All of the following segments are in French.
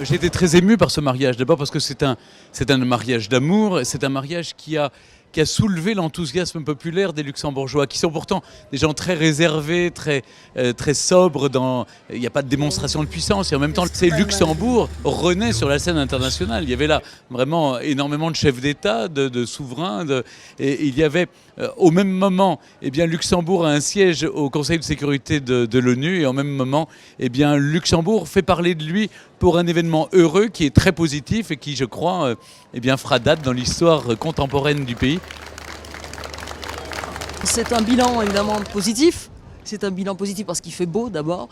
J'ai été très ému par ce mariage, d'abord parce que c'est un mariage d'amour, c'est un mariage qui a soulevé l'enthousiasme populaire des Luxembourgeois, qui sont pourtant des gens très réservés, très sobres, il n'y a pas de démonstration de puissance, et en même temps, c'est Luxembourg renaît sur la scène internationale. Il y avait là vraiment énormément de chefs d'État, de souverains, et il y avait au même moment, eh bien, Luxembourg a un siège au Conseil de sécurité de l'ONU, et en même moment, eh bien, Luxembourg fait parler de lui pour un événement heureux qui est très positif et qui, je crois, eh bien, fera date dans l'histoire contemporaine du pays. C'est un bilan évidemment positif. C'est un bilan positif parce qu'il fait beau d'abord,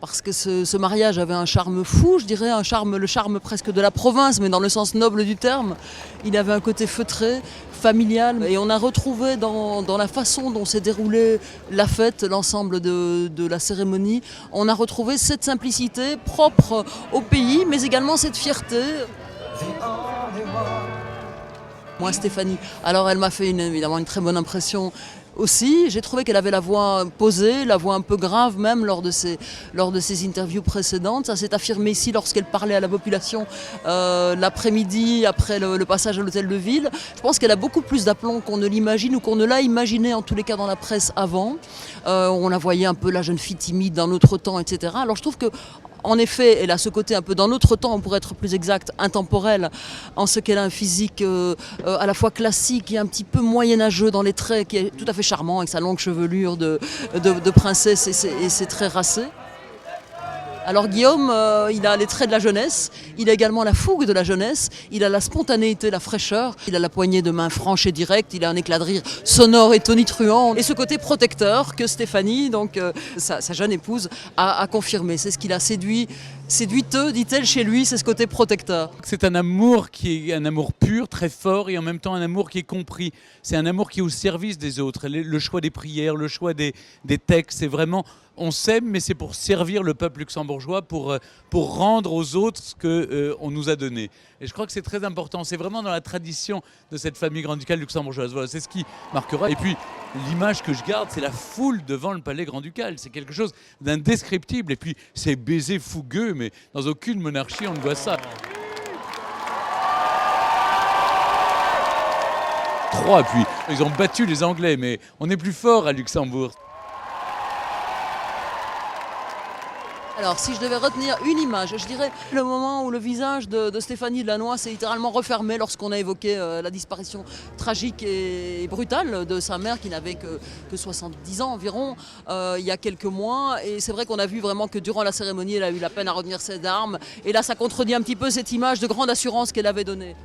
parce que ce mariage avait un charme fou, je dirais, le charme presque de la province, mais dans le sens noble du terme. Il avait un côté feutré, familial, et on a retrouvé dans la façon dont s'est déroulée la fête, l'ensemble de la cérémonie, on a retrouvé cette simplicité propre au pays, mais également cette fierté. Moi, Stéphanie, alors elle m'a fait évidemment une très bonne impression aussi. J'ai trouvé qu'elle avait la voix posée, la voix un peu grave même lors de ses interviews précédentes. Ça s'est affirmé ici lorsqu'elle parlait à la population l'après-midi, après le passage à l'hôtel de ville. Je pense qu'elle a beaucoup plus d'aplomb qu'on ne l'imagine ou qu'on ne l'a imaginé en tous les cas dans la presse avant. On la voyait un peu la jeune fille timide d'un autre temps, etc. Alors je trouve que en effet, elle a ce côté un peu d'un autre temps, on pourrait être plus exact, intemporel, en ce qu'elle a un physique à la fois classique et un petit peu moyenâgeux dans les traits, qui est tout à fait charmant avec sa longue chevelure de princesse et ses traits racés. Alors Guillaume, il a les traits de la jeunesse, il a également la fougue de la jeunesse, il a la spontanéité, la fraîcheur, il a la poignée de main franche et directe, il a un éclat de rire sonore et tonitruant, et ce côté protecteur que Stéphanie, donc sa jeune épouse, a confirmé. C'est ce qui l'a séduiteux, dit-elle, chez lui, c'est ce côté protecteur. C'est un amour qui est un amour pur, très fort, et en même temps un amour qui est compris. C'est un amour qui est au service des autres. Le choix des prières, le choix des textes, c'est vraiment... On s'aime, mais c'est pour servir le peuple luxembourgeois, pour rendre aux autres ce qu'on nous a donné. Et je crois que c'est très important. C'est vraiment dans la tradition de cette famille grand-ducale luxembourgeoise. Voilà, c'est ce qui marquera. Et puis, l'image que je garde, c'est la foule devant le palais grand-ducal. C'est quelque chose d'indescriptible. Et puis, ces baisers fougueux, mais dans aucune monarchie, on ne voit ça. 3, puis ils ont battu les Anglais, mais on est plus fort à Luxembourg. Alors, si je devais retenir une image, je dirais le moment où le visage de Stéphanie Delannoy s'est littéralement refermé lorsqu'on a évoqué la disparition tragique et brutale de sa mère qui n'avait que 70 ans environ il y a quelques mois. Et c'est vrai qu'on a vu vraiment que durant la cérémonie, elle a eu la peine à retenir ses larmes. Et là, ça contredit un petit peu cette image de grande assurance qu'elle avait donnée.